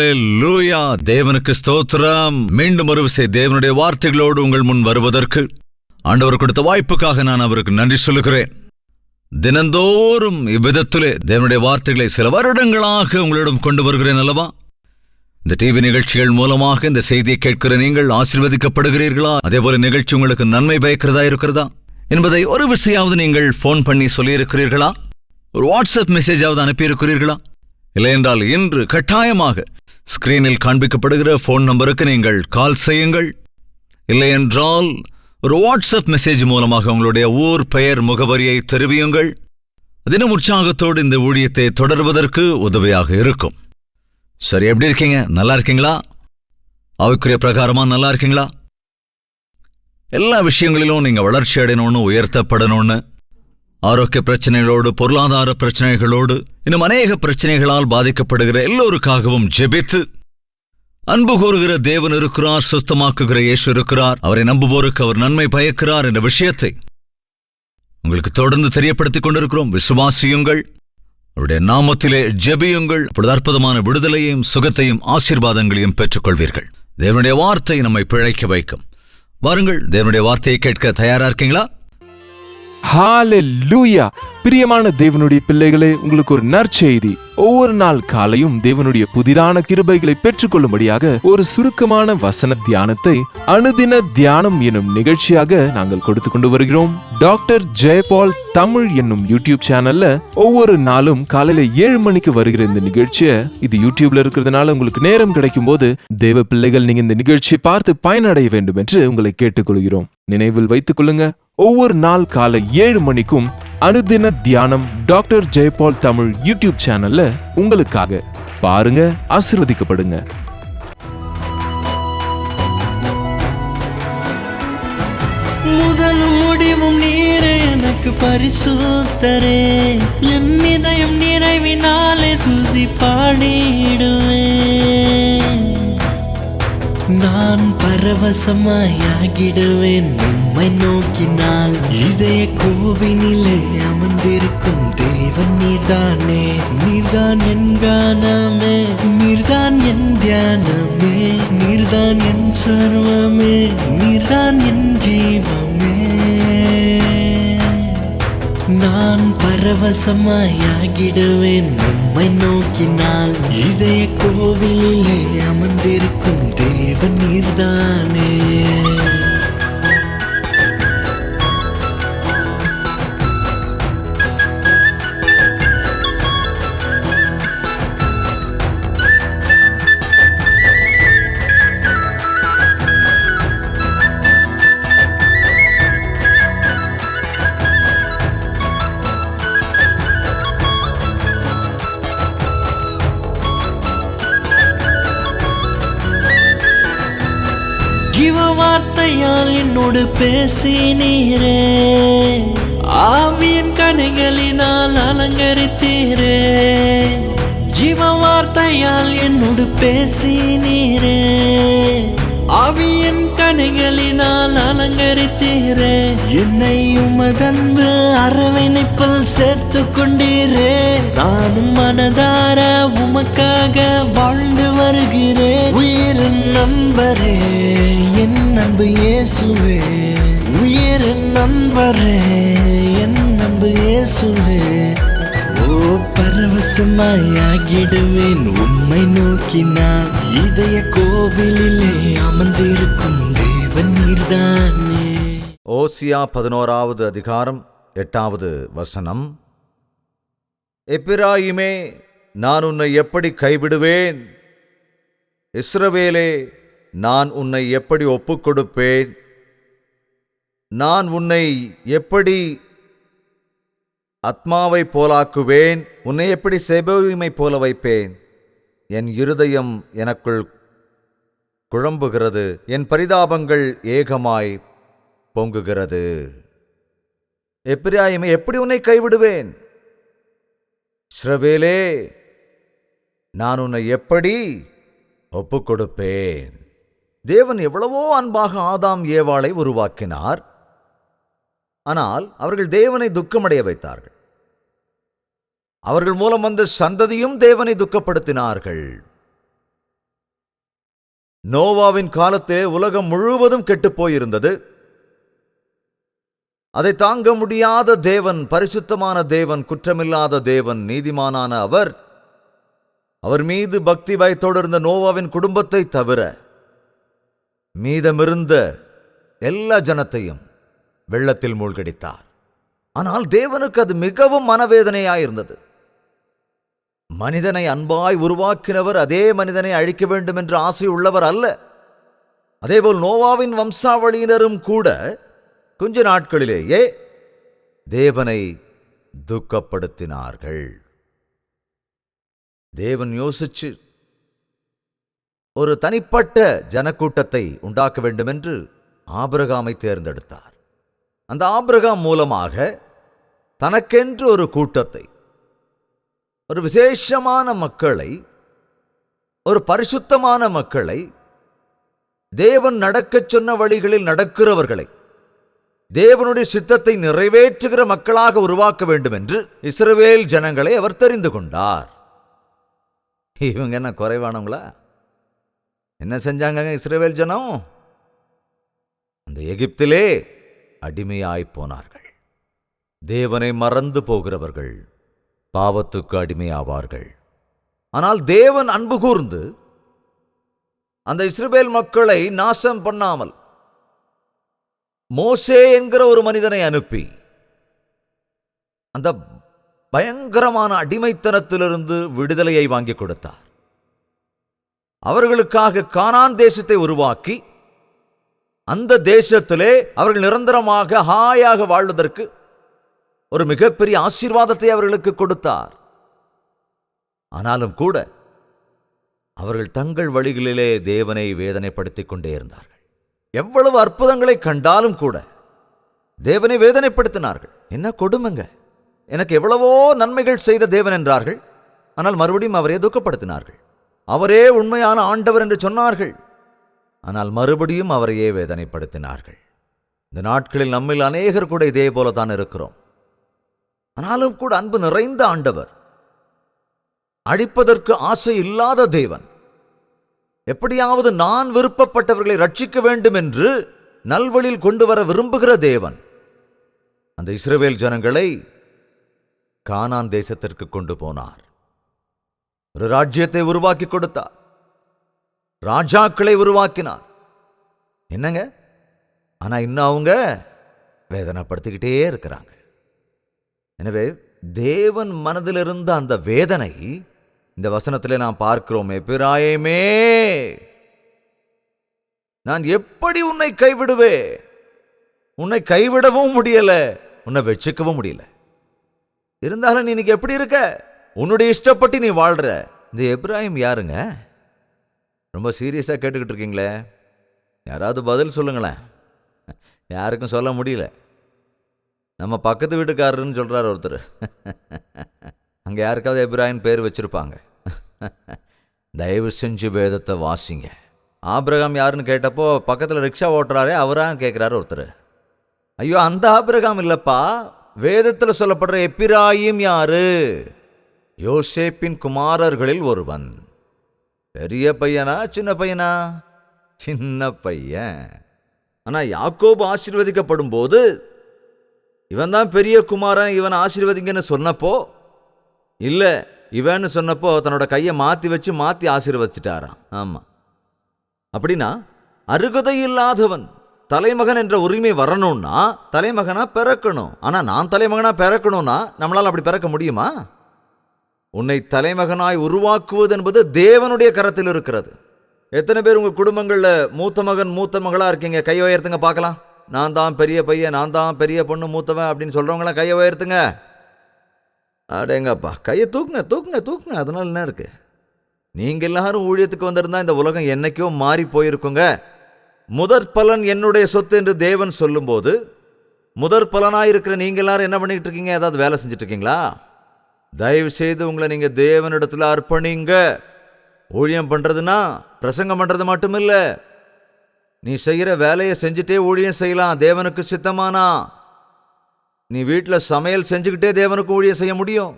ஹல்லேலூயா! தேவனுக்கு ஸ்தோத்திரம். மீண்டும் ஒரு விசை தேவனுடைய வார்த்தைகளோடு உங்கள் முன் வருவதற்கு ஆண்டவர் கொடுத்த வாய்ப்புக்காக நான் அவருக்கு நன்றி சொல்லுகிறேன். தினந்தோறும் இவ்விதத்திலே தேவனுடைய வார்த்தைகளை சில வருடங்களாக உங்களிடம் கொண்டு வருகிறேன் அல்லவா? இந்த டிவி நிகழ்ச்சிகள் மூலமாக இந்த செய்தியை கேட்கிற நீங்கள் ஆசீர்வதிக்கப்படுகிறீர்களா? அதேபோல நிகழ்ச்சி உங்களுக்கு நன்மை பயக்கிறதா இருக்கிறதா என்பதை ஒரு விஷயாவது நீங்கள் போன் பண்ணி சொல்லியிருக்கிறீர்களா? ஒரு வாட்ஸ்அப் மெசேஜாவது அனுப்பியிருக்கிறீர்களா? இல்லையென்றால் இன்று கட்டாயமாக ஸ்கிரீனில் காண்பிக்கப்படுகிற போன் நம்பருக்கு நீங்கள் கால் செய்யுங்கள். இல்லையென்றால் ஒரு வாட்ஸ்அப் மெசேஜ் மூலமாக உங்களுடைய ஊர் பெயர் முகவரியை தெரிவியுங்கள். தினம் உற்சாகத்தோடு இந்த ஊழியத்தை தொடர்வதற்கு உதவியாக இருக்கும். சரி, எப்படி இருக்கீங்க? நல்லா இருக்கீங்களா? ஆவிக்குரிய பிரகாரமா நல்லா இருக்கீங்களா? எல்லா விஷயங்களிலும் நீங்க வளர்ச்சி அடையணும்னு, உயர்த்தப்படணும்னு, ஆரோக்கிய பிரச்சனைகளோடு, பொருளாதார பிரச்சனைகளோடு, இன்னும் அநேக பிரச்சனைகளால் பாதிக்கப்படுகிற எல்லோருக்காகவும் ஜெபித்து, அன்பு கூறுகிற தேவன் இருக்கிறார், சுத்தமாக்குகிற இயேசு இருக்கிறார், அவரை நம்புவோருக்கு அவர் நன்மை பயக்கிறார் என்ற விஷயத்தை உங்களுக்கு தொடர்ந்து தெரியப்படுத்திக் கொண்டிருக்கிறோம். விசுவாசியுங்கள், அவருடைய நாமத்திலே ஜெபியுங்கள். அப்பொழுது அற்புதமான விடுதலையையும் சுகத்தையும் ஆசீர்வாதங்களையும் பெற்றுக்கொள்வீர்கள். தேவனுடைய வார்த்தை நம்மை பிழைக்க வைக்கும். வாருங்கள், தேவனுடைய வார்த்தையை கேட்க தயாரா இருக்கீங்களா? ஹல்லேலூயா! பிரியமான தேவனுடைய பிள்ளைகளே, உங்களுக்கு ஒரு நற்செய்தி. ஒவ்வொரு நாள் காலையும் தேவனுடைய புதிரான கிருபைகளை பெற்றுக்கொள்ளும்படியாக ஒரு சுருக்கமான வசன தியானத்தை அனுதின தியானம் என்னும் நிகழ்ச்சியாக நாங்கள் கொடுத்து கொண்டு வருகிறோம். டாக்டர் ஜெயபால் தமிழ் என்னும் யூடியூப் சேனல்ல ஒவ்வொரு நாளும் காலையில 7 மணிக்கு வருகிற இந்த நிகழ்ச்சியை, இது யூடியூப்ல இருக்கிறதுனால உங்களுக்கு நேரம் கிடைக்கும் போது தேவ பிள்ளைகள் நீங்க இந்த நிகழ்ச்சியை பார்த்து பயனடைய வேண்டும் என்று உங்களை கேட்டுக்கொள்கிறோம். நினைவில் வைத்துக் கொள்ளுங்க, ஒவ்வொரு நாள் காலை 7 மணிக்கும் அனுதின தியானம் டாக்டர் ஜெயபால் தமிழ் யூடியூப் சேனல்ல உங்களுக்காக பாருங்க, ஆசீர்வதிக்கப்படுங்க. முதலும் முடிவும் நீரே, எனக்கு பரிசுத்தரே, என் இதயம் நிறைவினாலே துதி பாடிடுவேன். நான் பரவசமாயாகிடுவேன் உம்மை நோக்கினால். இதய கோவினிலே அமர்ந்திருக்கும் தேவன் நீர்தானே. நீர்தான் என் கானமே, நீர்தான் என் தியானமே, நீர்தான் என் சர்வமே, நீர்தான் என் ஜீவமே. நான் பரவசமாயாகிடுவேன் உம்மை நோக்கினால். இதய கோவிலிலே அமர்ந்திருக்கும் தேவன் நீர்தானே. ஜீவ வார்த்தையால் என்னோடு பேசினீரே, ஆவியின் கனிகளினால் அலங்கரித்தீரே. ஜீவ வார்த்தையால் என்னோடு பேசினீரே, ஆவியின் கனிகளினால் அலங்கரித்தீரே. என்னை உமதன்பு அரவணைப்பில் சேர்த்து கொண்டீரே. நானும் மனதார உமக்காக வாழ்ந்து வருகிறேன். உயிரின் நண்பரே, என் அன்பு இயேசுவே, உயிரின் நண்பரே, என் அன்பு இயேசுவே. ஓ, பரவசமாயாகிடுவேன் உம்மை நோக்கினால். இதய கோவிலிலே அமர்ந்திருக்கும் தேவன் நீர்தானே. ஓசியா 11வது அதிகாரம் 8வது வசனம். எப்பிராயிமே, நான் உன்னை எப்படி கைவிடுவேன்? இஸ்ரவேலே, நான் உன்னை எப்படி ஒப்புக்கொடுப்பேன்? நான் உன்னை எப்படி ஆத்மாவை போலாக்குவேன்? உன்னை எப்படி செபோயிமை போல வைப்பேன்? என் இருதயம் எனக்குள் குழம்புகிறது, என் பரிதாபங்கள் ஏகமாய் பொங்குகிறது. எப்பிராயிமே, எப்படி உன்னை கைவிடுவேன்? இஸ்ரவேலே, நான் உன்னை எப்படி ஒப்புக்கொடுப்பேன்? தேவன் எவ்வளவோ அன்பாக ஆதாம் ஏவாளை உருவாக்கினார். ஆனால் அவர்கள் தேவனை துக்கமடைய வைத்தார்கள். அவர்கள் மூலம் வந்த சந்ததியும் தேவனை துக்கப்படுத்தினார்கள். நோவாவின் காலத்திலே உலகம் முழுவதும் கெட்டுப் போயிருந்தது. அதை தாங்க முடியாத தேவன், பரிசுத்தமான தேவன், குற்றமில்லாத தேவன், நீதிமானான அவர் மீது பக்தி பயத்தோடு இருந்த நோவாவின் குடும்பத்தை தவிர மீதமிருந்த எல்லா ஜனத்தையும் வெள்ளத்தில் மூழ்கடித்தார். ஆனால் தேவனுக்கு அது மிகவும் மனவேதனையாயிருந்தது. மனிதனை அன்பாய் உருவாக்கினவர் அதே மனிதனை அழிக்க வேண்டும் என்ற ஆசை உள்ளவர் அல்ல. அதேபோல் நோவாவின் வம்சாவளியினரும் கூட கொஞ்ச நாட்களிலேயே தேவனை துக்கப்படுத்தினார்கள். தேவன் யோசிச்சு ஒரு தனிப்பட்ட ஜனக்கூட்டத்தை உண்டாக்க வேண்டும் என்று ஆபிரகாமை தேர்ந்தெடுத்தார். அந்த ஆபிரகாம் மூலமாக தனக்கென்று ஒரு கூட்டத்தை, ஒரு விசேஷமான மக்களை, ஒரு பரிசுத்தமான மக்களை, தேவன் நடக்கச் சொன்ன வழிகளில் நடக்கிறவர்களை, தேவனுடைய சித்தத்தை நிறைவேற்றுகிற மக்களாக உருவாக்க வேண்டும் என்று இஸ்ரவேல் ஜனங்களை அவர் தெரிந்து கொண்டார். இவங்க என்ன குறைவானவங்களா? என்ன செஞ்சாங்க இஸ்ரவேல் ஜனம்? அந்த எகிப்திலே அடிமையாய் போனார்கள். தேவனை மறந்து போகிறவர்கள் பாவத்துக்கு அடிமையாவார்கள். ஆனால் தேவன் அன்பு கூர்ந்து அந்த இஸ்ரவேல் மக்களை நாசம் பண்ணாமல் மோசே என்கிற ஒரு மனிதனை அனுப்பி அந்த பயங்கரமான அடிமைத்தனத்திலிருந்து விடுதலையை வாங்கி கொடுத்தார். அவர்களுக்காக கானான் தேசத்தை உருவாக்கி அந்த தேசத்திலே அவர்கள் நிரந்தரமாக ஹாயாக வாழ்வதற்கு ஒரு மிகப்பெரிய ஆசீர்வாதத்தை அவர்களுக்கு கொடுத்தார். ஆனாலும் கூட அவர்கள் தங்கள் வழிகளிலே தேவனை வேதனைப்படுத்திக் கொண்டே இருந்தார்கள். எவ்வளவு அற்புதங்களை கண்டாலும் கூட தேவனை வேதனைப்படுத்தினார்கள். என்ன கொடுமைங்க, எனக்கு எவ்வளவோ நன்மைகள் செய்த தேவன் என்றார்கள். ஆனால் மறுபடியும் அவரே துக்கப்படுத்தினார்கள். அவரே உண்மையான ஆண்டவர் என்று சொன்னார்கள். ஆனால் மறுபடியும் அவரையே வேதனைப்படுத்தினார்கள். இந்த நாட்களில் நம்மில் அநேகர் கூட இதே போலதான் இருக்கிறோம். ஆனாலும் கூட அன்பு நிறைந்த ஆண்டவர், அழிப்பதற்கு ஆசை இல்லாத தேவன், எப்படியாவது நான் விருப்பப்பட்டவர்களை ரட்சிக்க வேண்டும் என்று நல்வழியில் கொண்டு வர விரும்புகிற தேவன் அந்த இஸ்ரவேல் ஜனங்களை கானான் தேசத்திற்கு கொண்டு போனார். ஒரு ராஜ்யத்தை உருவாக்கி கொடுத்தார். ராஜாக்களை உருவாக்கினார். என்னங்க, ஆனா இன்னும் அவங்க வேதனைப்படுத்திக்கிட்டே இருக்கிறாங்க. எனவே தேவன் மனதில் இருந்த அந்த வேதனை இந்த வசனத்திலே நாம் பார்க்கிறோம். எப்பிராயமே, நான் எப்படி உன்னை கைவிடுவே? உன்னை கைவிடவும் முடியல, உன்னை வச்சுக்கவும் முடியல. இருந்தாலும் நீ இன்னைக்கு எப்படி இருக்க? உன்னுடைய இஷ்டப்பட்டு நீ வாழ்ற. இந்த எப்ராஹிம் யாருங்க? ரொம்ப சீரியஸா கேட்டுக்கிட்டு இருக்கீங்களே, யாராவது பதில் சொல்லுங்களேன். யாருக்கும் சொல்ல முடியல. நம்ம பக்கத்து வீட்டுக்காரருன்னு சொல்றாரு ஒருத்தர். அங்க யாருக்காவது எப்ராஹிம் பேர் வச்சிருப்பாங்க. தயவு செஞ்சு வேதத்தை வாசிங்க. ஆபிரகாம் யாருன்னு கேட்டப்போ பக்கத்தில் ரிக்ஷா ஓட்டுறாரே அவரான்னு கேட்குறாரு ஒருத்தர். ஐயோ, அந்த ஆபிரகாம் இல்லப்பா, வேதத்தில் சொல்லப்படுற எப்பிராயிம் யாரு? யோசேப்பின் குமாரர்களில் ஒருவன். பெரிய பையனா சின்ன பையனா? சின்ன பையன். ஆனா யாக்கோபு ஆசீர்வதிக்கப்படும் போது இவன் தான் பெரிய குமாரன், இவன் ஆசீர்வதிங்கன்னு சொன்னப்போ இல்ல, இவன்னு சொன்னப்போ தன்னோட கையை மாத்தி ஆசீர்வதிச்சிட்டாராம். ஆமா, அப்படின்னா அருகதை இல்லாதவன் தலைமகன் என்ற உரிமை வரணும்னா தலைமகனா பிறக்கணும். ஆனா நான் தலைமகனா பிறக்கணும்னா நம்மளால அப்படி பிறக்க முடியுமா? உன்னை தலைமகனாய் உருவாக்குவது என்பது தேவனுடைய கரத்தில் இருக்கிறது. எத்தனை பேர் உங்க குடும்பங்கள்ல மூத்த மகன் மூத்த மகளா இருக்கீங்க? கையை உயர்த்துங்க பார்க்கலாம். நான் தான் பெரிய பையன், நான் தான் பெரிய பொண்ணு, மூத்தவன் அப்படின்னு சொல்றவங்களாம் கையை உயர்த்துங்க. அடேங்கப்பா, கையை தூக்குங்க தூக்குங்க தூக்குங்க. அதனால என்ன இருக்கு? நீங்க எல்லாரும் ஊழியத்துக்கு வந்திருந்தா இந்த உலகம் என்னைக்கோ மாறி போயிருக்குங்க. முதற் பலன் என்னுடைய சொத்து என்று தேவன் சொல்லும்போது முதற் பலனாயிருக்கிற நீங்க எல்லாரும் என்ன பண்ணிட்டு இருக்கீங்க? ஏதாவது வேலை செஞ்சுட்டு இருக்கீங்களா? தயவு செய்து உங்களை நீங்க தேவனிடத்துல அர்ப்பணிங்க. ஊழியம் பண்றதுன்னா பிரசங்கம் பண்றது மட்டும் இல்ல, நீ செய்கிற வேலையை செஞ்சுட்டே ஊழியம் செய்யலாம் தேவனுக்கு சித்தமானா. நீ வீட்டில் சமையல் செஞ்சுக்கிட்டே தேவனுக்கு ஊழியம் செய்ய முடியும்.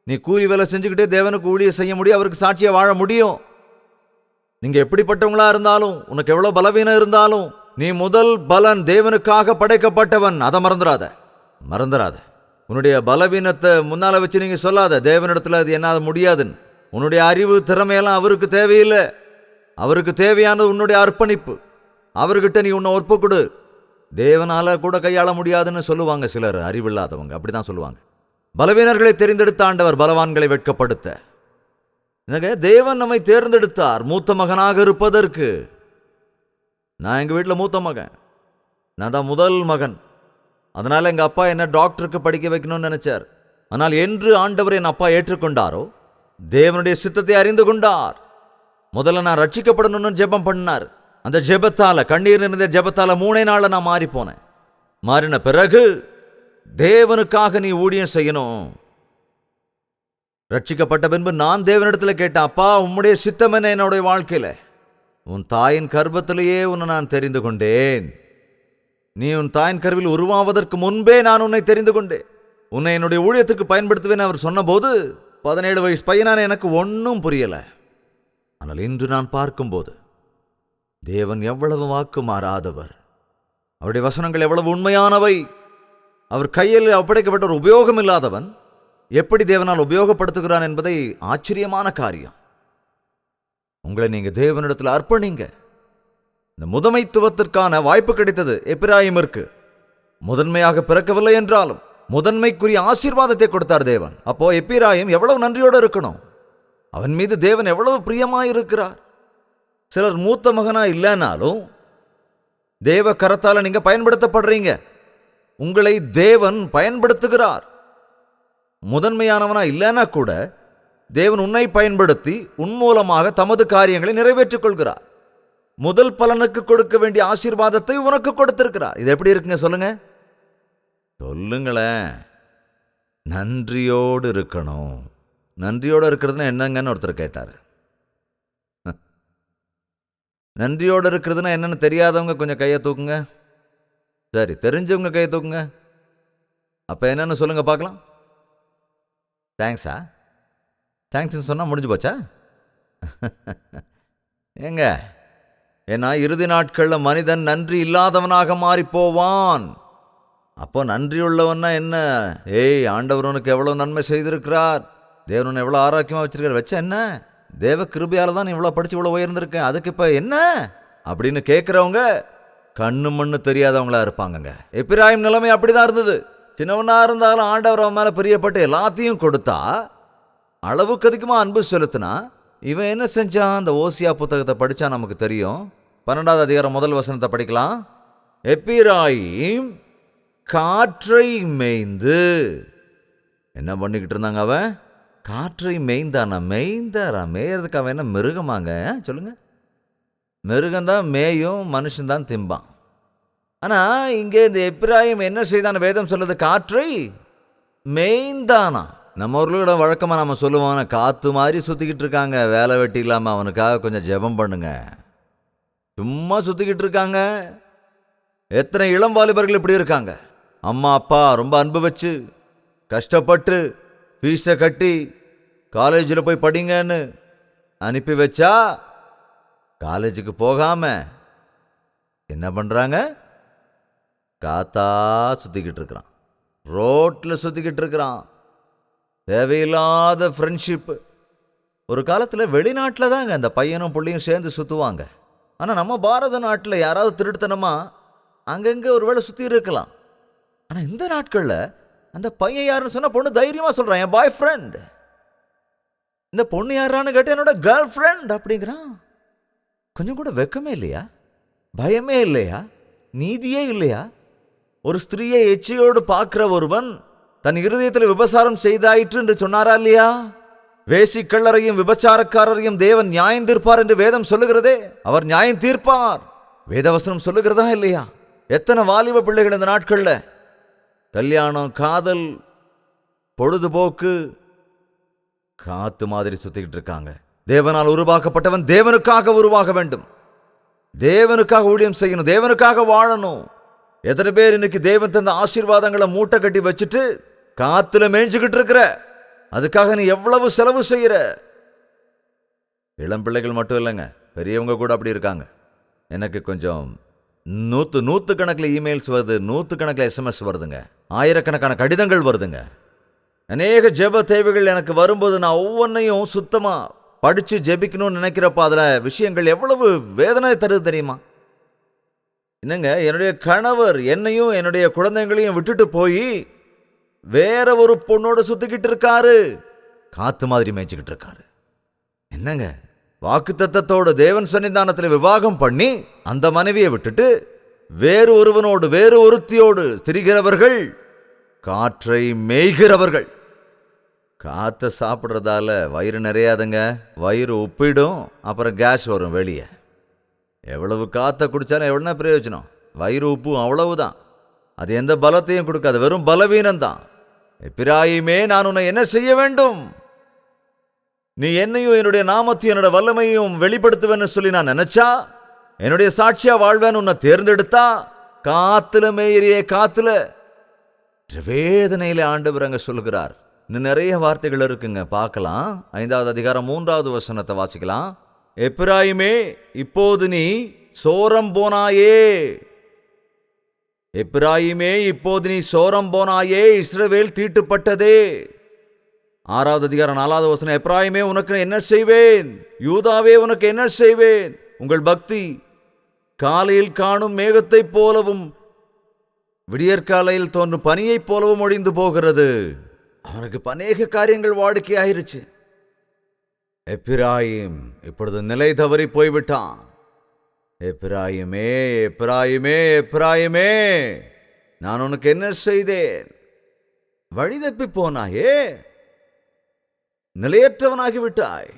நீ கூலி வேலை செஞ்சுக்கிட்டே தேவனுக்கு ஊழியம் செய்ய முடியும். அவருக்கு சாட்சியா வாழ முடியும். நீங்க எப்படிப்பட்டவங்களா இருந்தாலும், உனக்கு எவ்வளவு பலவீனம் இருந்தாலும், நீ முதல் பலன் தேவனுக்காக படைக்கப்பட்டவன். அதை மறந்துடாத. உன்னுடைய பலவீனத்தை முன்னால வச்சு நீங்க சொல்லாத, தேவனிடத்துல அது என்னால முடியாதுன்னு. உன்னுடைய அறிவு திறமையெல்லாம் அவருக்கு தேவையில்லை. அவருக்கு தேவையானது உன்னுடைய அர்ப்பணிப்பு. அவர்கிட்ட நீ உன்னை ஒப்பு கொடு. தேவனால கூட கையாள முடியாதுன்னு சொல்லுவாங்க சிலர், அறிவில்லாதவங்க அப்படிதான் சொல்லுவாங்க. பலவீனர்களை தெரிந்தெடுத்த ஆண்டவர் பலவான்களை வெட்கப்படுத்த. தேவன் நம்மை தேர்ந்தெடுத்தார் மூத்த மகனாக இருப்பதற்கு. நான் எங்க வீட்டில் மூத்த மகன், நான் தான் முதல் மகன். அதனால எங்க அப்பா என்ன டாக்டருக்கு படிக்க வைக்கணும்னு நினைச்சார். ஆனால் என்று ஆண்டவர் என் அப்பா ஏற்றுக்கொண்டாரோ, தேவனுடைய சித்தத்தை அறிந்து கொண்டார். முதல்ல நான் ரட்சிக்கப்படணும்னு ஜெபம் பண்ணார். அந்த ஜெபத்தால, கண்ணீர் நிறைந்த ஜெபத்தால 3 நாள்ல நான் மாறி போனேன். மாறின பிறகு தேவனுக்காக நீ ஊழியம் செய்யணும். ரட்சிக்கப்பட்ட பின்பு நான் தேவனிடத்துல கேட்டேன், அப்பா உம்முடைய சித்தம் என்ன என்னுடைய வாழ்க்கையில? உன் தாயின் கர்ப்பத்திலேயே உன்னை நான் தெரிந்து கொண்டேன். நீ உன் தாயின் கருவில் உருவாவதற்கு முன்பே நான் உன்னை தெரிந்து கொண்டேன். உன்னை என்னுடைய ஊழியத்துக்கு பயன்படுத்துவேன் அவர் சொன்னபோது 17 வயசு பையனான எனக்கு ஒன்றும் புரியல. ஆனால் இன்று நான் பார்க்கும்போது தேவன் எவ்வளவு வாக்கு மாறாதவர், அவருடைய வசனங்கள் எவ்வளவு உண்மையானவை. அவர் கையில் ஒப்படைக்கப்பட்ட ஒரு உபயோகம் இல்லாதவன் எப்படி தேவனால் உபயோகப்படுத்துகிறான் என்பதை ஆச்சரியமான காரியம். உங்களை நீங்க தேவனிடத்தில் அர்ப்பணிங்க. இந்த முதன்மைத்துவத்திற்கான வாய்ப்பு கிடைத்தது எப்பிராயிமிற்கு. முதன்மையாக பிறக்கவில்லை என்றாலும் முதன்மைக்குரிய ஆசீர்வாதத்தை கொடுத்தார் தேவன். அப்போ எப்பிராயிம் எவ்வளவு நன்றியோடு இருக்கணும். அவன் மீது தேவன் எவ்வளவு பிரியமாயிருக்கிறார். சிலர் மூத்த மகனா இல்லைனாலும் தேவ கரத்தால நீங்க பயன்படுத்தப்படுறீங்க. உங்களை தேவன் பயன்படுத்துகிறார். முதன்மையானவனா இல்லைன்னா கூட தேவன் உன்னை பயன்படுத்தி உன் மூலமாக தமது காரியங்களை நிறைவேற்றிக் கொள்கிறார். முதல் பலனுக்கு கொடுக்க வேண்டிய ஆசீர்வாதத்தை உனக்கு கொடுத்திருக்கிறார். இது எப்படி இருக்குங்க சொல்லுங்களேன். நன்றியோடு இருக்கணும். நன்றியோடு இருக்கிறதுனா என்னங்கன்னு ஒருத்தர் கேட்டார். நன்றியோடு இருக்கிறதுனா என்னன்னு தெரியாதவங்க கொஞ்சம் கையை தூக்குங்க. சரி, தெரிஞ்சவங்க கையை தூக்குங்க. அப்ப என்னன்னு சொல்லுங்க பார்க்கலாம். தேங்க்ஸா? தேங்க்ஸ் சொன்னா முடிஞ்சு போச்சா? ஏங்க, ஏன்னா இறுதி நாட்கள்ல மனிதன் நன்றி இல்லாதவனாக மாறி போவான். அப்போ நன்றியுள்ளவன்னா என்ன? ஏய், ஆண்டவர் உனக்கு எவ்வளவு நன்மை செய்திருக்கிறார், தேவன் உன்னை எவ்வளவு ஆரோக்கியமா வச்சிருக்கார், வச்ச என்ன? தேவ கிருபையால தான் இவ்வளவு படிச்சு இவ்வளவு உயர்ந்திருக்கேன், அதுக்கு இப்ப என்ன அப்படின்னு கேட்கிறவங்க கண்ணு மண்ணு தெரியாதவங்களா இருப்பாங்கங்க. எப்பிராயிம் நிலைமை அப்படிதான் இருந்தது. சின்னவனா இருந்தாலும் ஆண்டவர் அவன் மேல பிரியப்பட்டு எல்லாத்தையும் கொடுத்தா, அளவுக்கு அதிகமா அன்பு செலுத்தினா, இவன் என்ன செஞ்சான்? அந்த ஓசியா புத்தகத்தை படிச்சா நமக்கு தெரியும். 12வது அதிகாரம் 1 வசனத்தை படிக்கலாம். எப்பிராயிம் காற்றை மேய்ந்து என்ன பண்ணிக்கிட்டு இருந்தாங்க? அவன் காற்றை மேய்ந்தானா? மேயறதுக்கு அவன் என்ன மிருகமாங்க? சொல்லுங்க. மிருகம்தான் மேயும், மனுஷன்தான் திம்பான். ஆனா இங்கே இந்த எப்பிராயிம் என்ன செய்தான்? வேதம் சொல்லுது காற்றை மேய்ந்தானா. நம்ம ஊர்களோட வழக்கமா நம்ம சொல்லுவோம், காத்து மாதிரி சுத்திக்கிட்டு இருக்காங்க, வேலை வெட்டி இல்லாம, அவனுக்காக கொஞ்சம் ஜெபம் பண்ணுங்க. சும்மா சுத்திக்கிட்டு இருக்காங்க. எத்தனை இளம் வாலிபர்கள் இப்படி இருக்காங்க. அம்மா அப்பா ரொம்ப அன்பு வச்சு கஷ்டப்பட்டு ஃபீஸை கட்டி காலேஜில் போய் படிங்கன்னு அனுப்பி வச்சா, காலேஜுக்கு போகாம என்ன பண்றாங்க? காத்தா சுத்திக்கிட்டு இருக்கிறான், ரோட்ல சுத்திக்கிட்டு இருக்கிறான். தேவையில்லாத ஃப்ரெண்ட்ஷிப்பு. ஒரு காலத்தில் வெளிநாட்டில் தாங்க அந்த பையனும் பிள்ளையும் சேர்ந்து சுற்றுவாங்க. ஆனால் நம்ம பாரத நாட்டில் யாராவது திருட்டுத்தனமா அங்கங்கே ஒரு வேளை சுற்றி இருக்கலாம். ஆனால் இந்த நாட்களில் அந்த பையன் யாருன்னு சொன்னால் பொண்ணு தைரியமாக சொல்கிறான், என் பாய் ஃப்ரெண்ட். இந்த பொண்ணு யாரான்னு கேட்டால் என்னோட கேர்ள் ஃப்ரெண்ட் அப்படிங்கிறான். கொஞ்சம் கூட வெக்கமே இல்லையா? பயமே இல்லையா? நீதியே இல்லையா? ஒரு ஸ்திரீயை எச்சையோடு பார்க்கிற ஒருவன் தன் இருதயத்தில் விபசாரம் செய்தாயிற்று என்று சொன்னாரா இல்லையா? வேசிக்கள்ளரையும் விபச்சாரக்காரரையும் தேவன் நியாயம் தீர்ப்பார் என்று வேதம் சொல்லுகிறதே. அவர் நியாயம் தீர்ப்பார். வேதவசனம் சொல்லுகிறதா இல்லையா? எத்தனை வாலிப பிள்ளைகள் இந்த நாட்கள்ல கல்யாணம், காதல், பொழுதுபோக்கு, காத்து மாதிரி சுத்திக்கிட்டு இருக்காங்க. தேவனால் உருவாக்கப்பட்டவன் தேவனுக்காக உருவாக வேண்டும். தேவனுக்காக ஊழியம் செய்யணும், தேவனுக்காக வாழணும். எத்தனை பேர் இன்னைக்கு தேவன் தந்த ஆசீர்வாதங்களை மூட்டை கட்டி வச்சுட்டு காத்துல மேய்ஞ்சுக்கிட்டு இருக்கிற? அதுக்காக நீ எவ்வளவு செலவு செய்யற? இளம் பிள்ளைகள் மட்டும் இல்லைங்க, பெரியவங்க கூட அப்படி இருக்காங்க. எனக்கு கொஞ்சம் நூற்றுக்கணக்கில் இமெயில்ஸ் வருது, நூற்றுக்கணக்கில் SMS வருதுங்க, ஆயிரக்கணக்கான கடிதங்கள் வருதுங்க. அநேக ஜெப தேவைகள் எனக்கு வரும்போது நான் ஒவ்வொன்றையும் சுத்தமாக படித்து ஜெபிக்கணும்னு நினைக்கிறப்ப அதில் விஷயங்கள் எவ்வளவு வேதனை தருது தெரியுமா? என்னங்க, என்னுடைய கணவர் என்னையும் என்னுடைய குழந்தைங்களையும் விட்டுட்டு போய் வேற ஒரு பொண்ணோட சுத்திக்கிட்டு இருக்காரு, காத்து மாதிரி மேய்ச்சிக்கிட்டு இருக்காரு. என்னங்க, வாக்குத்தத்தத்தோடு தேவன் சன்னிதானத்தில் விவாகம் பண்ணி அந்த மனைவியை விட்டுட்டு வேறு ஒருவனோடு வேறு ஒருத்தியோடு திரிகிறவர்கள் காற்றை மேய்கிறவர்கள். காற்றை சாப்பிட்றதால வயிறு நிறையாதுங்க, வயிறு உப்பிடும், அப்புறம் கேஸ் வரும் வெளியே. எவ்வளவு காற்றை குடித்தாலும் எவ்வளோ பிரயோஜனம்? வயிறு உப்பும் அவ்வளவுதான், அது எந்த பலத்தையும் கொடுக்காது, வெறும் பலவீனம்தான். எப்பிராயிமே, நான் உன்னை என்ன செய்ய வேண்டும்? நீ என்னையும் என்னுடைய நாமத்தையும் என்னோட வல்லமையும் வெளிப்படுத்துவேன்னு சொல்லி நான் நினைச்சா, என்னுடைய சாட்சியா வாழ்வேன்னு உன்னை தேர்ந்தெடுத்தா, காத்துல மேயறியே காத்துல வேதனையில ஆண்டவர் அங்க சொல்லுகிறார். இன்னும் நிறைய வார்த்தைகள் இருக்குங்க, பார்க்கலாம். 5வது அதிகாரம் 3வது வசனத்தை வாசிக்கலாம். எப்பிராயிமே, இப்போது நீ சோரம் போனாயே. எப்பிராயிமே, இப்போது நீ சோரம் போனாயே, இஸ்ரவேல் தீட்டுப்பட்டதே. 6வது அதிகாரம் 4வது வசனம். எப்பிராயிமே, உனக்கு என்ன செய்வேன்? யூதாவே, உனக்கு என்ன செய்வேன்? உங்கள் பக்தி காலையில் காணும் மேகத்தைப் போலவும் விடியற்காலையில் தோன்றும் பனியைப் போலவும் ஒழிந்து போகிறது. அவனுக்கு அநேக காரியங்கள் வாடிக்கையாயிருச்சு. எப்பிராயிம் இப்பொழுது நிலை தவறி போய்விட்டான். எப்பிராயிமே, எப்பிராயிமே, எப்பிராயிமே, நான் உனக்கு என்ன செய்தேன்? வழி தப்பி போனாயே, நிலையற்றவனாகிவிட்டாய்.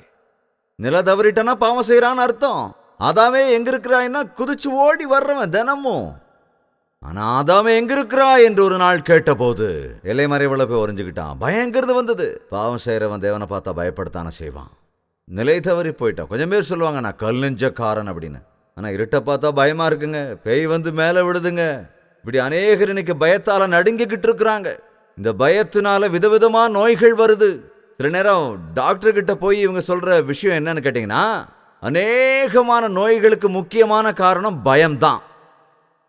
நில தவறிட்டனா பாவம் செய்யறான்னு அர்த்தம். ஆதாமே எங்க இருக்கிறாய்னா குதிச்சு ஓடி வர்றவன் தினமும். ஆனா ஆதாமே எங்க இருக்கிறாய் என்று ஒரு நாள் கேட்ட போது எல்லைமறைவுல போய் ஒரிஞ்சுக்கிட்டான். பயங்கிறது வந்தது. பாவம் செய்யறவன் தேவனை பார்த்தா பயப்படத்தானே செய்வான். நிலை தவறி போயிட்டான். கொஞ்சம் பேர் சொல்லுவாங்க நான் கல் நெஞ்சக்காரன் அப்படின்னு. ஆனா இருட்ட பார்த்தா பயமா இருக்குங்க, பேய் வந்து மேல விடுதுங்க. இப்படி அநேகர் இன்னைக்கு பயத்தால நடுங்கிக்கிட்டு இருக்கிறாங்க. இந்த பயத்தினால விதவிதமா நோய்கள் வருது. சில நேரம் டாக்டர் கிட்ட போய் இவங்க சொல்ற விஷயம் என்னன்னு கேட்டீங்கன்னா, அநேகமான நோய்களுக்கு முக்கியமான காரணம் பயம்தான்.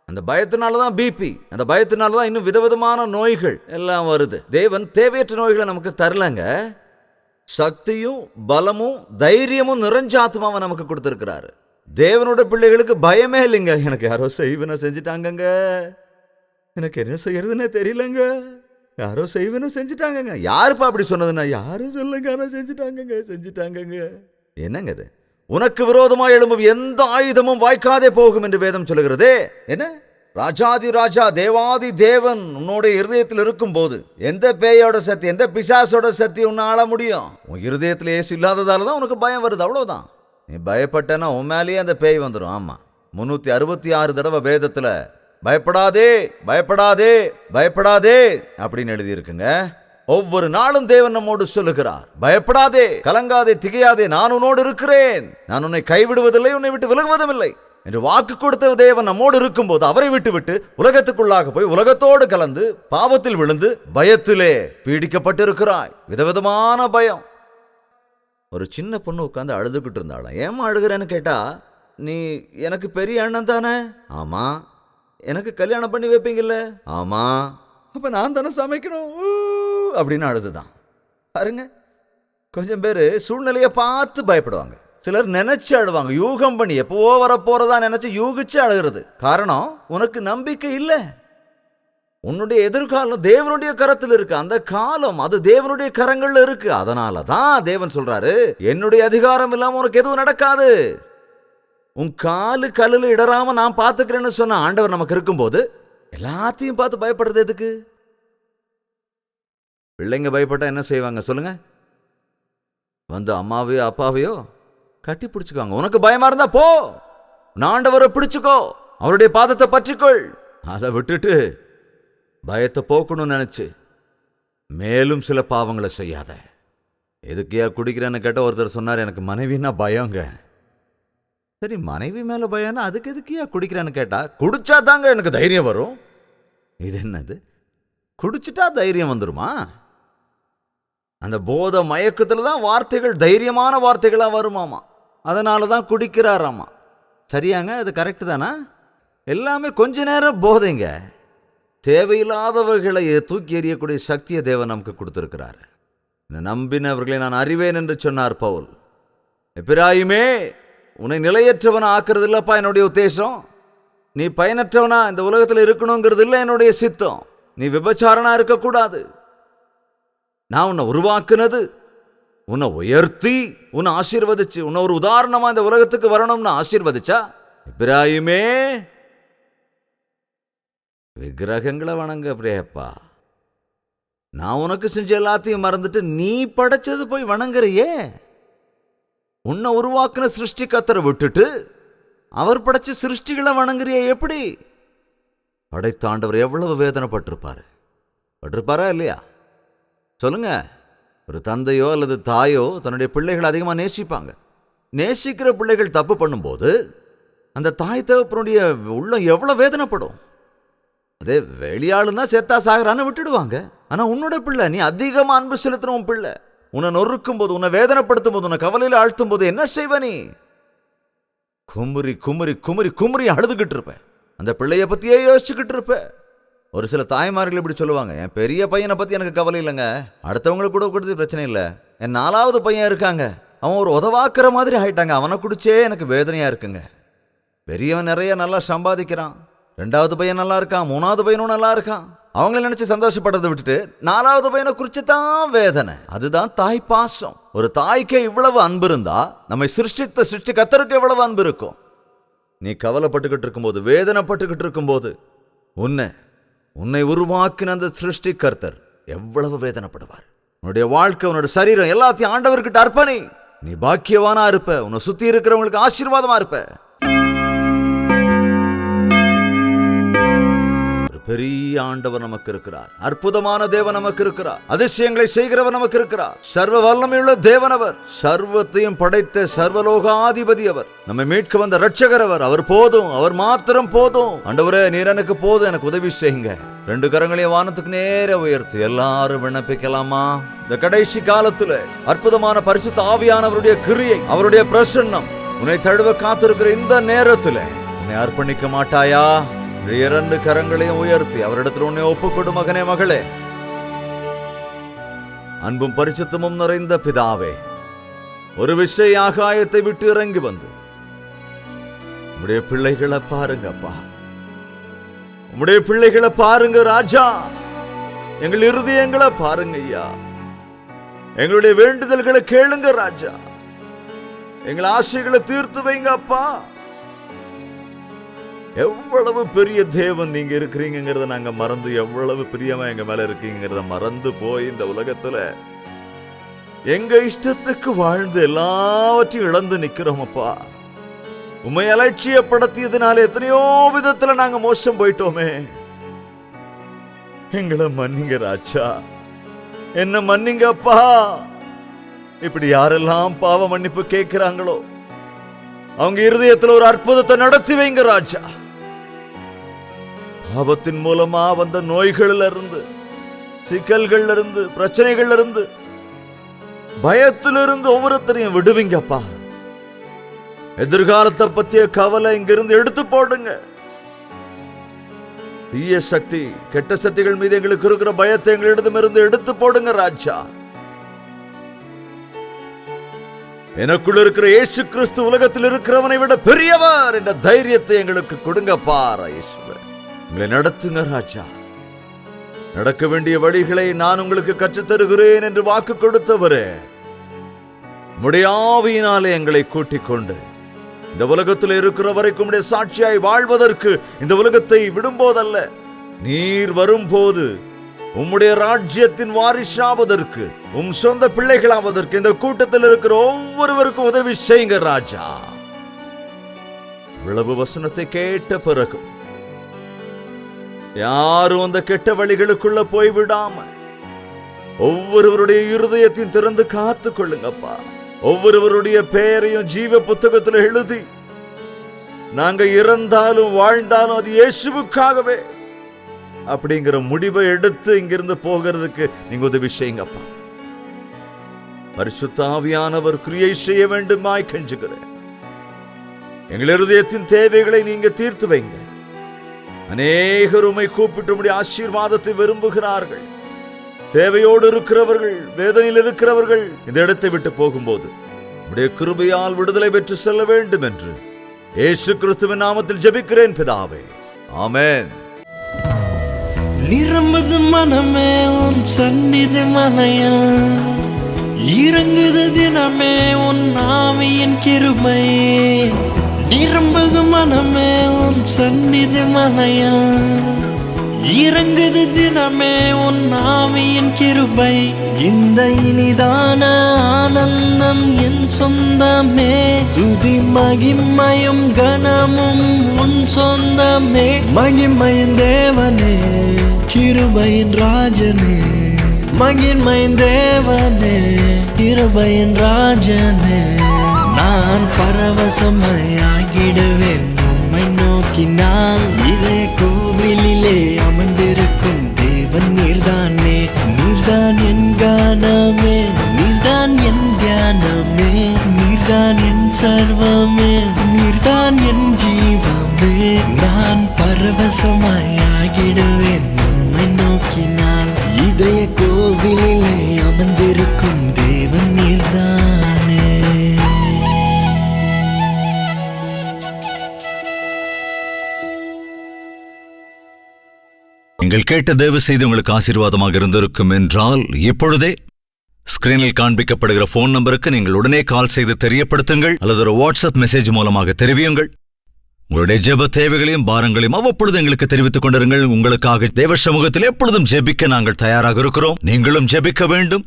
அந்த பயத்தினாலதான் பிபி, அந்த பயத்தினாலதான் இன்னும் விதவிதமான நோய்கள் எல்லாம் வருது. தேவன் தேவையற்ற நோய்களை நமக்கு தரலங்க. சக்தியும் பலமும் தைரியமும் நிறைஞ்ச ஆத்மாவை நமக்கு கொடுத்திருக்கிறாரு. தேவனோட பிள்ளைகளுக்கு பயமே இல்லைங்க. எனக்கு யாரோ செய்வன செஞ்சுட்டாங்கங்க, எனக்கு என்ன செய்யறதுன்னு தெரியலங்க, யாரோ செய்வன செஞ்சுட்டாங்கங்க. யாருப்பா அப்படி சொன்னதுன்னா, யாரும் சொல்லுங்க, ஆனா செஞ்சுட்டாங்கங்க. என்னங்க இது? உனக்கு விரோதமாக எழும்பும் எந்த ஆயுதமும் வாய்க்காதே போகும் என்று வேதம் சொல்லுகிறதே. என்ன? ராஜாதி ராஜா தேவாதி தேவன் உன்னோட இருதயத்தில் இருக்கும் போது எந்த பேயோட சக்தி, எந்த பிசாசோட சக்தி உன்னை ஆள முடியும்? உன் இருதயத்தில் ஏசு இல்லாததால தான் உனக்கு பயம் வருது, அவ்வளவுதான். நீ பயப்பட்டனா உன் மேலேயே அந்த பேய் வந்துடும். ஆமா, 366 தடவை வேதத்துல பயப்படாதே பயப்படாதே பயப்படாதே அப்படின்னு எழுதியிருக்குங்க. ஒவ்வொரு நாளும் தேவன் நம்மோடு சொல்லுகிறார், பயப்படாதே, கலங்காதே, திகையாதே, நான் உன்னோடு இருக்கிறேன், நான் உன்னை கைவிடுவதில்லை, உன்னை விட்டு விலகுவதும் இல்லை என்று வாக்கு கொடுத்த தேவன் நம்மோடு இருக்கும்போது அவரை விட்டு உலகத்துக்குள்ளாக போய் உலகத்தோடு கலந்து பாவத்தில் விழுந்து பயத்திலே பீடிக்கப்பட்டிருக்கிறாய். விதவிதமான பயம். ஒரு சின்ன பொண்ணு உட்காந்து அழுதுகிட்டு இருந்தாலும், ஏமா அழுகிறேன்னு கேட்டா, நீ எனக்கு பெரிய அண்ணன் தானே? ஆமா. எனக்கு கல்யாணம் பண்ணி வைப்பீங்கல்ல? ஆமா. அப்ப நான் தானே சமைக்கணும் அப்படின்னு அழுதுதான். பாருங்க, கொஞ்சம் பேரு சூழ்நிலையை பார்த்து பயப்படுவாங்க, சிலர் நினைச்சு அழுவாங்க, யூகம் பண்ணி எப்பவோ வரப்போறதா நினைச்சு யூகிச்சு அழுகிறது. காரணம், உனக்கு நம்பிக்கை இல்லை. உன்னுடைய எதிர்காலம் தேவனுடைய கரத்தில் இருக்கு. அந்த காலம் அது தேவனுடைய கரங்கள்ல இருக்கு. அதனாலதான் தேவன் சொல்றாரு, என்னுடைய அதிகாரம் இல்லாம உனக்கு எதுவும் நடக்காது. உன் காலு கல்லுல இடராம நான் பாத்துக்கிறேன்னு சொன்ன ஆண்டவர் நமக்கு இருக்கும்போது எல்லாத்தையும் பார்த்து பயப்படுறது எதுக்கு? பிள்ளைங்க பயப்பட்டா என்ன செய்வாங்க சொல்லுங்க? வந்து அம்மாவையோ அப்பாவையோ கட்டி பிடிச்சுக்குவாங்க. உனக்கு பயமா இருந்தா போ, ஆண்டவரை பிடிச்சுக்கோ, அவருடைய பாதத்தை பற்றிக்கொள். அதை விட்டுட்டு பயத்தை போக்கணும்னு நினைச்சு மேலும் சில பாவங்களை செய்யாத. எதுக்கையா குடிக்கிறேன்னு கேட்ட ஒருத்தர் சொன்னார், எனக்கு மனைவின்னா பயங்க. சரி, மனைவி மேல பயம்னா அதுக்கு எதுக்கையா குடிக்கிறேன்னு கேட்டா, குடிச்சா தாங்க எனக்கு தைரியம் வரும். இது என்னது? குடிச்சிட்டா தைரியம் வந்துருமா? அந்த போத மயக்கத்துல தான் வார்த்தைகள் தைரியமான வார்த்தைகளா வருமாமா. அதனால தான் குடிக்கிறாராமா. சரியாங்க? அது கரெக்டு தானா? எல்லாமே கொஞ்ச நேரம் போதைங்க. தேவையில்லாதவர்களை தூக்கி எறியக்கூடிய சக்தியை தேவன் நமக்கு கொடுத்திருக்கிறார். நம்பினவர்களை நான் அறிவேன் என்று சொன்னார் பவுல். எப்பிராயிமே, உன்னை நிலையற்றவனா ஆக்குறது இல்லப்பா என்னுடைய உத்தேசம். நீ பயனற்றவனா இந்த உலகத்தில் இருக்கணுங்கிறது இல்லை என்னுடைய சித்தம். நீ விபச்சாரனா இருக்கக்கூடாது. நான் உன்னை உருவாக்குனது, உன்னை உயர்த்தி உன்னை ஆசீர்வதிச்சு உன்னை ஒரு உதாரணமா இந்த உலகத்துக்கு வரணும்னு ஆசீர்வதிச்சா, எப்பிராயிமே விக்கிரகங்களை வணங்க அப்படியேப்பா. நான் உனக்கு செஞ்ச எல்லாத்தையும் மறந்துட்டு நீ படைச்சது போய் வணங்குறியே. உன்னை உருவாக்குன சிருஷ்டி கத்தரை விட்டுட்டு அவர் படைச்ச சிருஷ்டிகளை வணங்குறியே எப்படி? படைத்தாண்டவர் எவ்வளவு வேதனைப்பட்டிருப்பாரு. பட்டிருப்பாரா இல்லையா? சொல்லுங்க. ஒரு தந்தையோ அல்லது தாயோ தன்னுடைய பிள்ளைகளை அதிகமாக நேசிப்பாங்க. நேசிக்கிற பிள்ளைகள் தப்பு பண்ணும்போது அந்த தாய் தகப்பனுடைய உள்ளம் எவ்வளவு வேதனைப்படும். அதே வெளியாளுன்னா செத்தா சாகரான்னு விட்டுடுவாங்க. ஆனா உன்னோட பிள்ளை, நீ அதிகமா அன்பு செலுத்தின உன் பிள்ளை உன்னை நொறுக்கும் போது, உன்னை வேதனைப்படுத்தும் போது, உன்னை கவலையில ஆழ்த்தும் போது என்ன செய்வ நீ? குமுறி குமுறி குமுறி குமுறி அழுதுகிட்டு இருப்ப. அந்த பிள்ளைய பத்தியே யோசிச்சுக்கிட்டு இருப்ப. ஒரு சில தாய்மார்கள் இப்படி சொல்லுவாங்க, என் பெரிய பையனை பத்தி எனக்கு கவலை இல்லைங்க, அடுத்தவங்களுக்கு கூட கொடுத்து பிரச்சனை இல்லை, என் 4வது பையன் இருக்காங்க, அவன் ஒரு உதவாக்குற மாதிரி ஆயிட்டாங்க, அவனை குடிச்சே எனக்கு வேதனையா இருக்குங்க. பெரியவன் நிறைய நல்லா சம்பாதிக்கிறான், 2வது பையன் நல்லா இருக்கான், 3வது பையனும் நல்லா இருக்கான், அவங்கள நினைச்சு சந்தோஷப்படுறதை விட்டுட்டு 4வது பையனை குறிச்சு தான் வேதனை. அதுதான் தாய் பாசம். ஒரு தாய்க்கே இவ்வளவு அன்பு இருந்தா நம்மை சிருஷ்டித்த சிருஷ்டி கர்த்தருக்கு எவ்வளவு அன்பு இருக்கும்? நீ கவலைப்பட்டுக்கிட்டு இருக்கும்போது, வேதனைப்பட்டுக்கிட்டு இருக்கும்போது, உன்னை உருவாக்கின அந்த சிருஷ்டி கர்த்தர் எவ்வளவு வேதனைப்படுவார். உன்னுடைய வாழ்க்கை, உன்னோட சரீரம் எல்லாத்தையும் ஆண்டவர்கிட்ட அர்ப்பணி. நீ பாக்கியவானா இருப்ப, உன்னை சுத்தி இருக்கிறவங்களுக்கு ஆசீர்வாதமா இருப்ப. பெரிய ஆண்டவர் நமக்கு இருக்கிறார். அற்புதமான தேவன் நமக்கு இருக்கிறார். அதிசயங்களை செய்கிறவர் நமக்கு இருக்கிறார். சர்வ வல்லமையுள்ள தேவன் அவர். சர்வத்தையும் படைத்த சர்வலோகாதிபதி அவர். நம்மை மீட்க வந்த ரட்சகர் அவர். அவர் போதும், அவர் மாத்திரம் போதும். ஆண்டவரே, நீர் எனக்கு போதும், எனக்கு உதவி செய்யுங்க. 2 கரங்களையும் வானத்துக்கு நேர உயர்த்தி எல்லாரும் விண்ணப்பிக்கலாமா? இந்த கடைசி காலத்துல அற்புதமான பரிசுத்த ஆவியானவருடைய கிரியை, அவருடைய பிரசன்னம் உன்னை தழுவ காத்திருக்கிற இந்த நேரத்துல உன்னை அர்ப்பணிக்க மாட்டாயா? 2 கரங்களையும் உயர்த்தி அவரிடத்தில் உன்னை ஒப்புக்கொடு. மகனே, மகளே. அன்பும் பரிசுத்தமும் நிறைந்த பிதாவே, ஒரு விஷய ஆகாயத்தை விட்டு இறங்கி வந்து உம்முடைய பிள்ளைகளை பாருங்கப்பா. உம்முடைய பிள்ளைகளை பாருங்க ராஜா. எங்கள் இருதயங்களை பாருங்க ஐயா. எங்களுடைய வேண்டுதல்களை கேளுங்க ராஜா. எங்கள் ஆசைகளை தீர்த்து வைங்க அப்பா. எவ்வளவு பெரிய தேவன் நீங்க இருக்கிறீங்கிறத நாங்க மறந்து, எவ்வளவு பிரியமா எங்க மேல இருக்கீங்கிறத மறந்து போய் இந்த உலகத்துல எங்க இஷ்டத்துக்கு வாழ்ந்து எல்லாவற்றையும் இழந்து நிக்கிறோம் அப்பா. உம்மை அலட்சியப்படுத்தியதுனால எத்தனையோ விதத்துல நாங்க மோசம் போயிட்டோமே. எங்களை மன்னிங்க ராஜா, என்ன மன்னிங்க அப்பா. இப்படி யாரெல்லாம் பாவ மன்னிப்பு கேட்கிறாங்களோ அவங்க இருதயத்துல ஒரு அற்புதத்தை நடத்தி வைங்க ராஜா. பாவத்தின் மூலமா வந்த நோய்கள்ல இருந்து, சிக்கல்கள்ல இருந்து, பிரச்சனைகள்ல இருந்து, பயத்திலிருந்து ஒவ்வொருத்தரையும் விடுவீங்கப்பா. எதிர்காலத்தை பத்திய கவலை இங்கிருந்து எடுத்து போடுங்க. தீய சக்தி, கெட்ட சக்திகள் மீது எங்களுக்கு இருக்கிற பயத்தை எங்களிடமிருந்து எடுத்து போடுங்க ராஜா. எனக்குள்ள இருக்கிற இயேசு கிறிஸ்து உலகத்தில் இருக்கிறவனை விட பெரியவர் என்ற தைரியத்தை எங்களுக்கு கொடுங்கப்பா. உங்களை நடத்துங்க ராஜா. நடக்க வேண்டிய வழிகளை நான் உங்களுக்கு கற்றுத் தருகிறேன் என்று வாக்கு கொடுத்தவரே, உம்முடைய ஆவியினாலே எங்களை கூட்டிக் கொண்டு இந்த உலகத்தில் இருக்கிற வரைக்கும் உம்முடைய சாட்சியாய் வாழ்வதற்கு, இந்த உலகத்தை விடும்போதல்ல, நீர் வரும்போது உம்முடைய ராஜ்யத்தின் வாரிசாவதற்கு, உம் சொந்த பிள்ளைகளாவதற்கு இந்த கூட்டத்தில் இருக்கிற ஒவ்வொருவருக்கும் உதவி செய்யுங்க ராஜா. இவ்வளவு வசனத்தை கேட்ட பிறகு யாரும் அந்த கெட்ட வழிகளுக்குள்ள போய்விடாம ஒவ்வொருவருடைய இருதயத்தையும் திறந்து காத்து கொள்ளுங்கப்பா. ஒவ்வொருவருடைய பெயரையும் ஜீவ புத்தகத்தில் எழுதி, நாங்க இறந்தாலும் வாழ்ந்தாலும் அது இயேசுவுக்காகவே அப்படிங்கிற முடிவை எடுத்து இங்கிருந்து போகிறதுக்கு நீங்க உதவி செய்யுங்கப்பா. பரிசுத்த ஆவியானவர் கிரியை செய்ய வேண்டுமாய் கெஞ்சுகிறேன். எங்கள் இருதயத்தின் தேவைகளை நீங்க தீர்த்து வைங்க. அநேகர் உம்மை கூப்பிட்டு ஆசீர்வாதத்தை விரும்புகிறார்கள். தேவையோடு இருக்கிறவர்கள், வேதனையில் இருக்கிறவர்கள் இந்த இடத்தை விட்டு போகும்போது உம்முடைய கிருபையால் விடுதலை பெற்று செல்ல வேண்டும் என்று இயேசு கிறிஸ்துவின் நாமத்தில் ஜெபிக்கிறேன் பிதாவே, ஆமென். நிரம்புது மனமே உன் சந்நிதி மலையில், இறங்குது தினமே உன் ஆவியின் கிருபை. நிரம்புது மனமே உன் சந்நிதி மலையில், இறங்குது தினமே உன் ஆவியின் கிருபை. இந்த இனிதான ஆனந்தம் என் சொந்தமே, துதி மகிமையும் கனமும் உன் சொந்தமே. மகிமையின் தேவனே, கிருபையின் ராஜனே, மகிமையின் தேவனே, கிருபையின் ராஜனே. நான் பரவசமாகிடுவேன் உம்மை நோக்கினால். இதய கோவிலிலே அமர்ந்திருக்கும் தேவன் நீர்தானே. நீர்தான் என் கானமே, நீர்தான் என் தியானமே, நீர்தான் என் சர்வமே, நீர்தான் என் ஜீவமே. நான் பரவசமாகிடுவேன் உம்மை நோக்கினால். இதய கோவிலிலே அமர்ந்திருக்கும் தேவன் நீர்தானே. நீங்கள் கேட்ட தேவ செய்தி உங்களுக்கு ஆசீர்வாதமாக இருந்திருக்கும் என்றால் இப்பொழுதே ஸ்கிரீனில் காண்பிக்கப்படுகிற போன் நம்பருக்கு நீங்கள் உடனே கால் செய்து தெரியப்படுத்துங்கள், அல்லது ஒரு வாட்ஸ்அப் மெசேஜ் மூலமாக தெரிவியுங்கள். உங்களுடைய ஜெப தேவைகளையும் பாரங்களையும் அவ்வப்பொழுது எங்களுக்கு தெரிவித்துக் கொண்டிருங்கள். உங்களுக்காக தேவ சமூகத்தில் எப்பொழுதும் ஜெபிக்க நாங்கள் தயாராக இருக்கிறோம். நீங்களும் ஜெபிக்க வேண்டும்.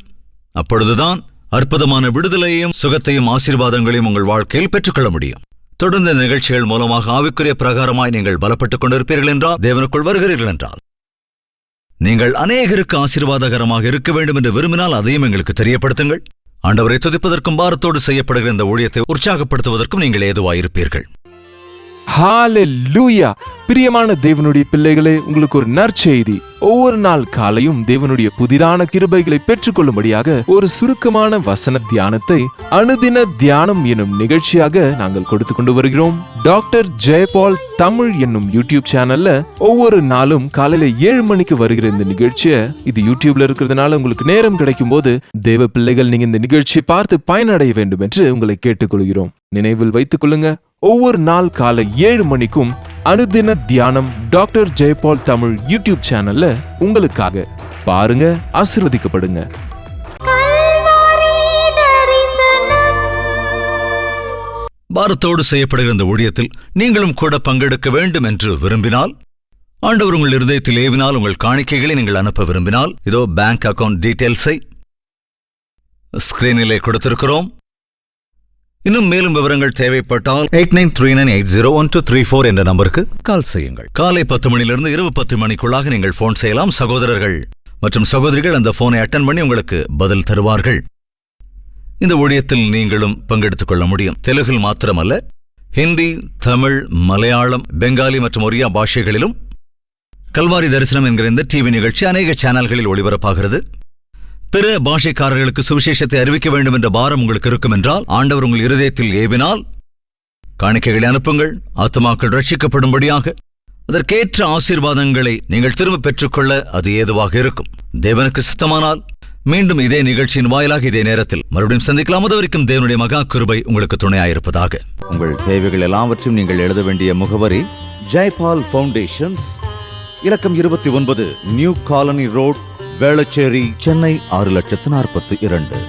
அப்பொழுதுதான் அற்புதமான விடுதலையையும் சுகத்தையும் ஆசீர்வாதங்களையும் உங்கள் வாழ்க்கையில் பெற்றுக்கொள்ள முடியும். தொடர்ந்து நிகழ்ச்சிகள் மூலமாக ஆவிக்குரிய பிரகாரமாய் நீங்கள் பலப்பட்டுக் கொண்டிருப்பீர்கள் என்றால், தேவனுக்குள் வருகிறீர்கள் என்றால், நீங்கள் அநேகருக்கு ஆசீர்வாதகரமாக இருக்க வேண்டும் என்று விரும்பினால் அதையும் எங்களுக்கு தெரியப்படுத்துங்கள். ஆண்டவரை துதிப்பதற்கும் பாரத்தோடு செய்யப்படுகிற இந்த ஊழியத்தை உற்சாகப்படுத்துவதற்கும் நீங்கள் ஏதுவாயிருப்பீர்கள். ஹalleluya! பிரியமான தேவனுடைய பிள்ளைகளே, உங்களுக்கு ஒரு நற்செய்தி. ஒவ்வொரு நாள் காலையும் தேவனுடைய புதிரான கிருபைகளை பெற்றுக்கொள்ளும்படியாக ஒரு சுருக்கமான வசன தியானத்தை அனுதின தியானம் என்னும் நிகழ்ச்சியாக நாங்கள் கொடுத்து கொண்டு வருகிறோம். டாக்டர் ஜெயபால் தமிழ் என்னும் யூடியூப் சேனல்ல ஒவ்வொரு நாளும் காலையில 7 மணிக்கு வருகிற இந்த நிகழ்ச்சியை, இது யூடியூப்ல இருக்கிறதுனால உங்களுக்கு நேரம் கிடைக்கும் போது தேவ பிள்ளைகள் நீங்க இந்த நிகழ்ச்சியை பார்த்து பயனடைய வேண்டும் என்று உங்களை கேட்டுக்கொள்கிறோம். நினைவில் வைத்துக் கொள்ளுங்க, ஒவ்வொரு நாள் காலை 7 மணிக்கும் அனுதின தியானம் டாக்டர் ஜெயபால் தமிழ் யூடியூப் சேனல்ல உங்களுக்காக பாருங்க, ஆசீர்வதிக்கப்படுங்க. பாரத்தோடு செய்யப்படுகிற இந்த ஊழியத்தில் நீங்களும் கூட பங்கெடுக்க வேண்டும் என்று விரும்பினால், ஆண்டவர் உங்கள் இருதயத்தில் ஏவினால், உங்கள் காணிக்கைகளை நீங்கள் அனுப்ப விரும்பினால், இதோ பேங்க் அக்கவுண்ட் டீடைல்ஸை ஸ்கிரீனிலே கொடுத்திருக்கிறோம். இன்னும் மேலும் விவரங்கள் தேவைப்பட்டால் 8939801234 என்ற நம்பருக்கு கால் செய்யுங்கள். காலை 10 மணியிலிருந்து இரவு 10 மணிக்குள்ளாக நீங்கள் போன் செய்யலாம். சகோதரர்கள் மற்றும் சகோதரிகள் அந்த போனை அட்டன் பண்ணி உங்களுக்கு பதில் தருவார்கள். இந்த ஊழியத்தில் நீங்களும் பங்கெடுத்துக் கொள்ள முடியும். தெலுங்கில் மாத்திரமல்ல, ஹிந்தி, தமிழ், மலையாளம், பெங்காலி மற்றும் ஒரியா பாஷைகளிலும் கல்வாரி தரிசனம் என்கிற இந்த டிவி நிகழ்ச்சி அநேக சேனல்களில் ஒளிபரப்பாகிறது. பிற பாஷைக்காரர்களுக்கு சுவிசேஷத்தை அறிவிக்க வேண்டும் என்ற பாரம் உங்களுக்கு இருக்கும் என்றால், ஆண்டவர் உங்கள் இருதயத்தில் ஏவினால் காணிக்கைகளை அனுப்புங்கள். ஆத்துமாக்கள் ரட்சிக்கப்படும்படியாக அதற்கேற்ற ஆசீர்வாதங்களை நீங்கள் திரும்ப பெற்றுக்கொள்ள அது ஏதுவாக இருக்கும். தேவனுக்கு சித்தமானால் மீண்டும் இதே நிகழ்ச்சியின் வாயிலாக இதே நேரத்தில் மறுபடியும் சந்திக்கலாம். அதுவரைக்கும் தேவனுடைய மகா கிருபை உங்களுக்கு துணையாயிருப்பதாக. உங்கள் தேவைகள் எல்லாவற்றையும் நீங்கள் எழுத வேண்டிய முகவரி ஜெயபால் ஃபவுண்டேஷன்ஸ், இலக்கம் 29, new colony road, Velachery, Chennai 6,42,00,000.